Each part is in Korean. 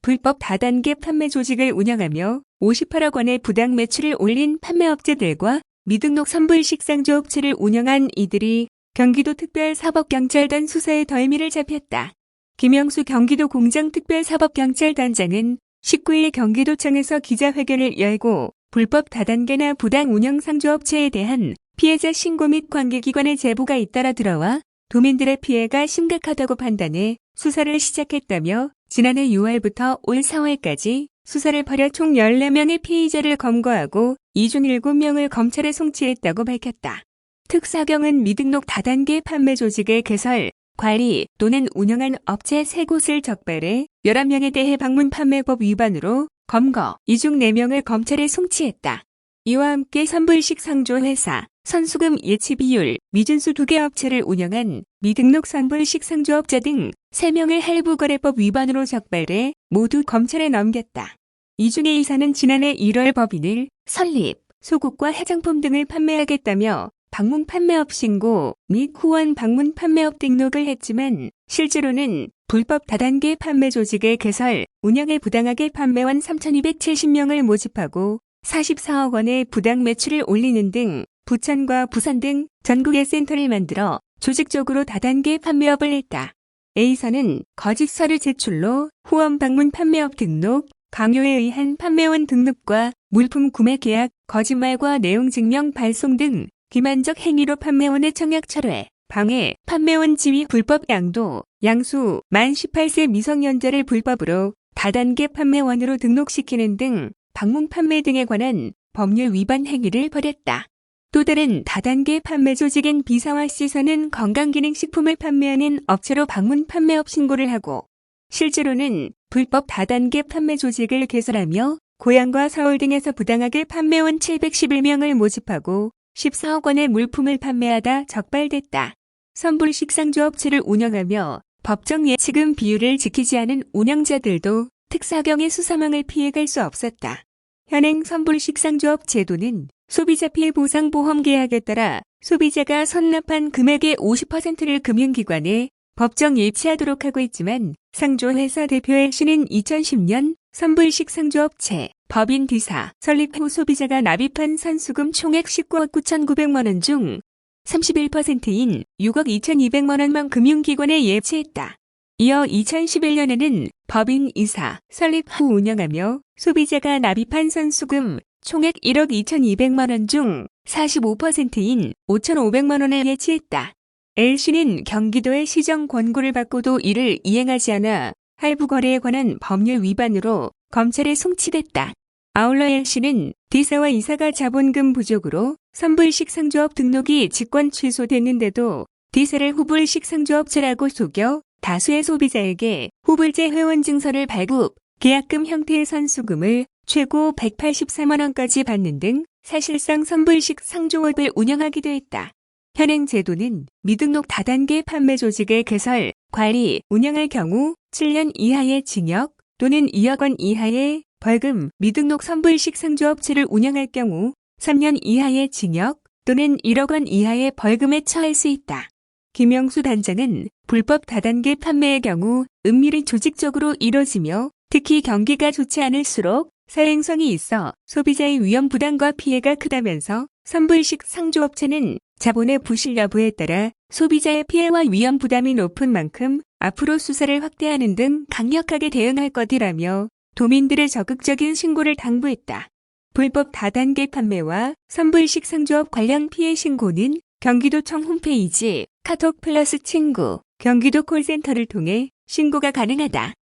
불법 다단계 판매 조직을 운영하며 58억 원의 부당 매출을 올린 판매업체들과 미등록 선불식 상조업체를 운영한 이들이 경기도 특별사법경찰단 수사에 더 혐의를 잡혔다. 김영수 경기도 공장특별사법경찰단장은 19일 경기도청에서 기자회견을 열고 불법 다단계나 부당 운영 상조업체에 대한 피해자 신고 및 관계기관의 제보가 잇따라 들어와 도민들의 피해가 심각하다고 판단해 수사를 시작했다며 지난해 6월부터 올 4월까지 수사를 벌여 총 14명의 피의자를 검거하고 이 중 7명을 검찰에 송치했다고 밝혔다. 특사경은 미등록 다단계 판매 조직의 개설, 관리 또는 운영한 업체 3곳을 적발해 11명에 대해 방문판매법 위반으로 검거, 이 중 4명을 검찰에 송치했다. 이와 함께 선불식 상조회사, 선수금 예치비율, 미준수 2개 업체를 운영한 미등록 선불식 상조업자 등 3명을 할부거래법 위반으로 적발해 모두 검찰에 넘겼다. 이 중에 이사는 지난해 1월 법인을 설립, 소국과 해장품 등을 판매하겠다며 방문 판매업 신고 및 후원 방문 판매업 등록을 했지만 실제로는 불법 다단계 판매 조직의 개설, 운영에 부당하게 판매원 3,270명을 모집하고 44억 원의 부당 매출을 올리는 등 부천과 부산 등 전국에 센터를 만들어 조직적으로 다단계 판매업을 했다. A사는 거짓 서류 제출로 후원 방문 판매업 등록, 강요에 의한 판매원 등록과 물품 구매 계약, 거짓말과 내용 증명 발송 등 기만적 행위로 판매원의 청약 철회, 방해, 판매원 지위 불법 양도, 양수, 만 18세 미성년자를 불법으로 다단계 판매원으로 등록시키는 등 방문 판매 등에 관한 법률 위반 행위를 벌였다. 또 다른 다단계 판매 조직인 비사와C사는 건강기능식품을 판매하는 업체로 방문 판매업 신고를 하고 실제로는 불법 다단계 판매 조직을 개설하며 고양과 서울 등에서 부당하게 판매원 711명을 모집하고 14억 원의 물품을 판매하다 적발됐다. 선불식 상조업체를 운영하며 법정 예치금 비율을 지키지 않은 운영자들도 특사경의 수사망을 피해갈 수 없었다. 현행 선불식 상조업 제도는 소비자 피해 보상 보험 계약에 따라 소비자가 선납한 금액의 50%를 금융기관에 법정 예치하도록 하고 있지만 상조회사 대표의 씨는 2010년 선불식 상조업체 법인 D사 설립 후 소비자가 납입한 선수금 총액 19억 9,900만 원 중 31%인 6억 2,200만 원만 금융기관에 예치했다. 이어 2011년에는 법인 E사 설립 후 운영하며 소비자가 납입한 선수금 총액 1억 2,200만 원 중 45%인 5,500만 원에 예치했다. L씨는 경기도의 시정 권고를 받고도 이를 이행하지 않아 할부거래에 관한 법률 위반으로 검찰에 송치됐다. 아울러 L씨는 D사와 E사가 자본금 부족으로 선불식 상조업 등록이 직권 취소됐는데도 D사를 후불식 상조업체라고 속여 다수의 소비자에게 후불제 회원증서를 발급, 계약금 형태의 선수금을 최고 183만 원까지 받는 등 사실상 선불식 상조업을 운영하기도 했다. 현행 제도는 미등록 다단계 판매 조직의 개설, 관리, 운영할 경우 7년 이하의 징역 또는 2억 원 이하의 벌금, 미등록 선불식 상조업체를 운영할 경우 3년 이하의 징역 또는 1억 원 이하의 벌금에 처할 수 있다. 김영수 단장은 불법 다단계 판매의 경우 은밀히 조직적으로 이뤄지며 특히 경기가 좋지 않을수록 사행성이 있어 소비자의 위험 부담과 피해가 크다면서 선불식 상조업체는 자본의 부실 여부에 따라 소비자의 피해와 위험 부담이 높은 만큼 앞으로 수사를 확대하는 등 강력하게 대응할 것이라며 도민들의 적극적인 신고를 당부했다. 불법 다단계 판매와 선불식 상조업 관련 피해 신고는 경기도청 홈페이지 카톡 플러스 친구, 경기도 콜센터를 통해 신고가 가능하다.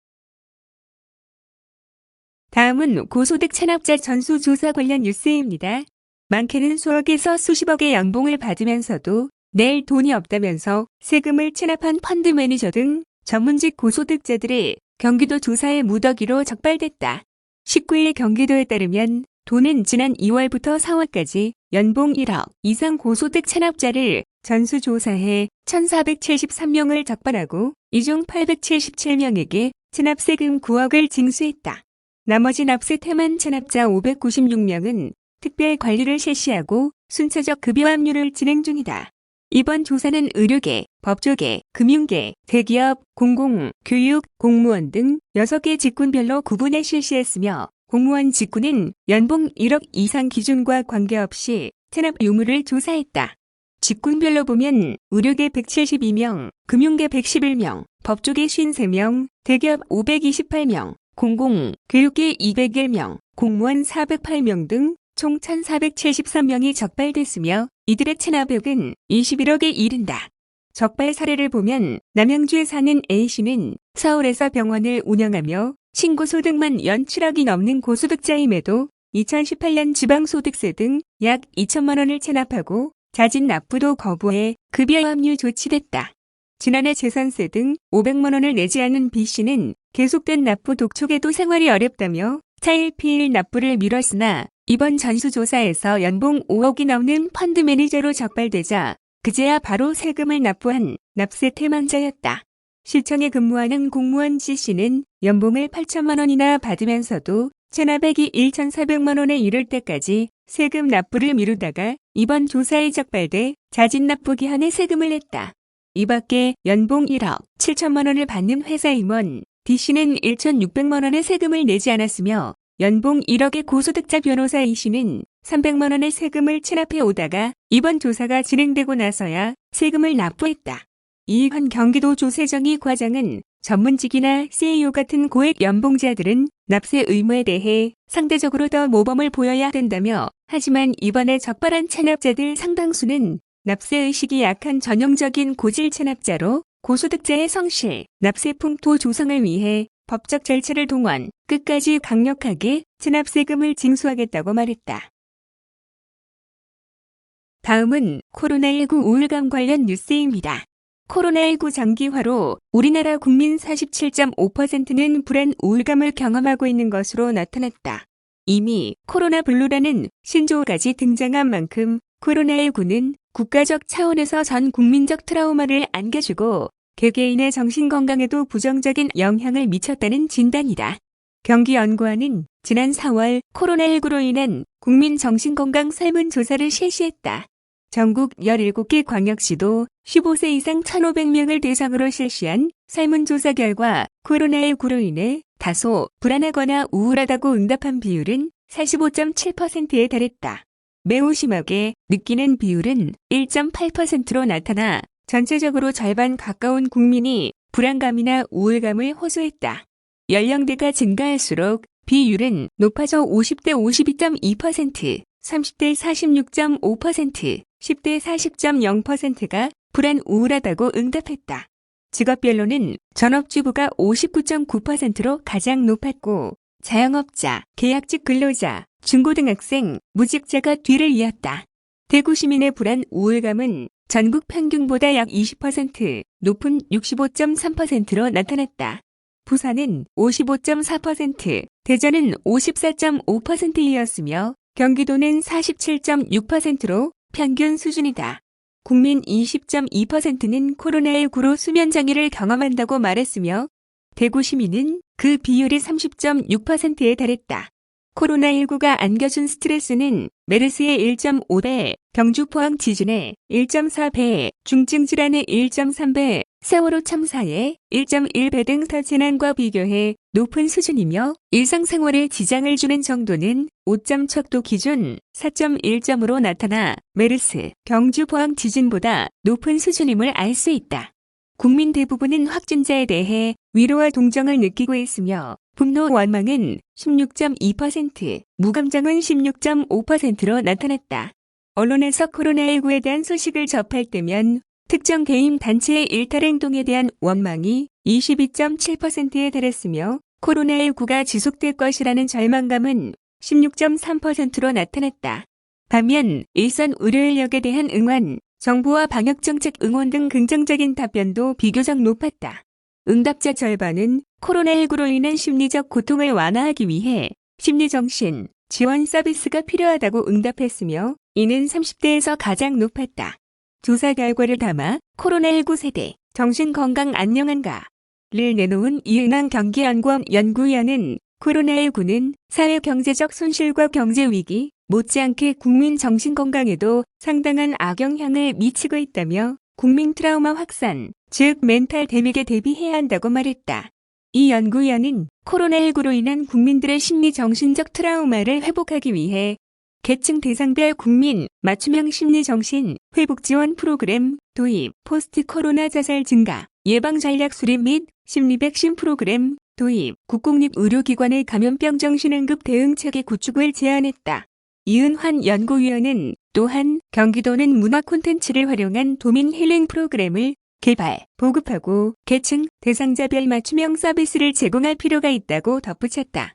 다음은 고소득 체납자 전수조사 관련 뉴스입니다. 많게는 수억에서 수십억의 연봉을 받으면서도 낼 돈이 없다면서 세금을 체납한 펀드 매니저 등 전문직 고소득자들의 경기도 조사에 무더기로 적발됐다. 19일 경기도에 따르면 도는 지난 2월부터 4월까지 연봉 1억 이상 고소득 체납자를 전수조사해 1,473명을 적발하고 이 중 877명에게 체납세금 9억을 징수했다. 나머지 납세 태만 체납자 596명은 특별 관리를 실시하고 순차적 급여 합류를 진행 중이다. 이번 조사는 의료계, 법조계, 금융계, 대기업, 공공, 교육, 공무원 등 6개 직군별로 구분해 실시했으며 공무원 직군은 연봉 1억 이상 기준과 관계없이 체납 유무를 조사했다. 직군별로 보면 의료계 172명, 금융계 111명, 법조계 53명, 대기업 528명, 공공, 교육계 201명, 공무원 408명 등 총 1,473명이 적발됐으며 이들의 체납액은 21억에 이른다. 적발 사례를 보면 남양주에 사는 A씨는 서울에서 병원을 운영하며 신고소득만 연 7억이 넘는 고소득자임에도 2018년 지방소득세 등 약 2천만 원을 체납하고 자진 납부도 거부해 급여 압류 조치됐다. 지난해 재산세 등 500만 원을 내지 않은 B씨는 계속된 납부 독촉에도 생활이 어렵다며 차일피일 납부를 미뤘으나 이번 전수조사에서 연봉 5억이 넘는 펀드 매니저로 적발되자 그제야 바로 세금을 납부한 납세 태만자였다. 시청에 근무하는 공무원 G씨는 연봉을 8천만 원이나 받으면서도 체납액이 1,400만 원에 이를 때까지 세금 납부를 미루다가 이번 조사에 적발돼 자진 납부 기한에 세금을 냈다. 이 밖에 연봉 1억 7천만 원을 받는 회사 임원 D씨는 1,600만 원의 세금을 내지 않았으며 연봉 1억의 고소득자 변호사 A씨는 300만 원의 세금을 체납해 오다가 이번 조사가 진행되고 나서야 세금을 납부했다. 이한 경기도 조세정의 과장은 전문직이나 CEO 같은 고액 연봉자들은 납세 의무에 대해 상대적으로 더 모범을 보여야 된다며 하지만 이번에 적발한 체납자들 상당수는 납세의식이 약한 전형적인 고질 체납자로 고소득자의 성실, 납세 풍토 조성을 위해 법적 절차를 동원, 끝까지 강력하게 체납세금을 징수하겠다고 말했다. 다음은 코로나19 우울감 관련 뉴스입니다. 코로나19 장기화로 우리나라 국민 47.5%는 불안 우울감을 경험하고 있는 것으로 나타났다. 이미 코로나 블루라는 신조어까지 등장한 만큼 코로나19는 국가적 차원에서 전 국민적 트라우마를 안겨주고 개개인의 정신건강에도 부정적인 영향을 미쳤다는 진단이다. 경기연구원은 지난 4월 코로나19로 인한 국민 정신건강 설문조사를 실시했다. 전국 17개 광역시도 15세 이상 1,500명을 대상으로 실시한 설문조사 결과 코로나19로 인해 다소 불안하거나 우울하다고 응답한 비율은 45.7%에 달했다. 매우 심하게 느끼는 비율은 1.8%로 나타나 전체적으로 절반 가까운 국민이 불안감이나 우울감을 호소했다. 연령대가 증가할수록 비율은 높아져 50대 52.2%, 30대 46.5%, 10대 40.0%가 불안 우울하다고 응답했다. 직업별로는 전업주부가 59.9%로 가장 높았고 자영업자, 계약직 근로자, 중고등학생, 무직자가 뒤를 이었다. 대구 시민의 불안 우울감은 전국 평균보다 약 20% 높은 65.3%로 나타났다. 부산은 55.4%, 대전은 54.5%이었으며 경기도는 47.6%로 평균 수준이다. 국민 20.2%는 코로나19로 수면장애를 경험한다고 말했으며 대구 시민은 그 비율이 30.6%에 달했다. 코로나19가 안겨준 스트레스는 메르스의 1.5배, 경주 포항 지진의 1.4배, 중증 질환의 1.3배, 세월호 참사의 1.1배 등 타 재난과 비교해 높은 수준이며 일상생활에 지장을 주는 정도는 5점 척도 기준 4.1점으로 나타나 메르스, 경주 포항 지진보다 높은 수준임을 알 수 있다. 국민 대부분은 확진자에 대해 위로와 동정을 느끼고 있으며 분노 원망은 16.2%, 무감정은 16.5%로 나타났다. 언론에서 코로나19에 대한 소식을 접할 때면 특정 개인 단체의 일탈 행동에 대한 원망이 22.7%에 달했으며 코로나19가 지속될 것이라는 절망감은 16.3%로 나타났다. 반면 일선 의료인력에 대한 응원, 정부와 방역정책 응원 등 긍정적인 답변도 비교적 높았다. 응답자 절반은 코로나19로 인한 심리적 고통을 완화하기 위해 심리정신 지원 서비스가 필요하다고 응답했으며 이는 30대에서 가장 높았다. 조사 결과를 담아 코로나19 세대 정신건강 안녕한가를 내놓은 이은왕 경기연구원 연구위원은 코로나19는 사회경제적 손실과 경제위기, 못지않게 국민 정신건강에도 상당한 악영향을 미치고 있다며 국민 트라우마 확산, 즉 멘탈 데미게 대비해야 한다고 말했다. 이 연구위원은 코로나19로 인한 국민들의 심리 정신적 트라우마를 회복하기 위해 계층 대상별 국민 맞춤형 심리 정신 회복 지원 프로그램 도입, 포스트 코로나 자살 증가, 예방 전략 수립 및 심리 백신 프로그램 도입, 국공립 의료기관의 감염병 정신응급 대응 체계 구축을 제안했다. 이은환 연구위원은 또한 경기도는 문화 콘텐츠를 활용한 도민 힐링 프로그램을 개발, 보급하고 계층 대상자별 맞춤형 서비스를 제공할 필요가 있다고 덧붙였다.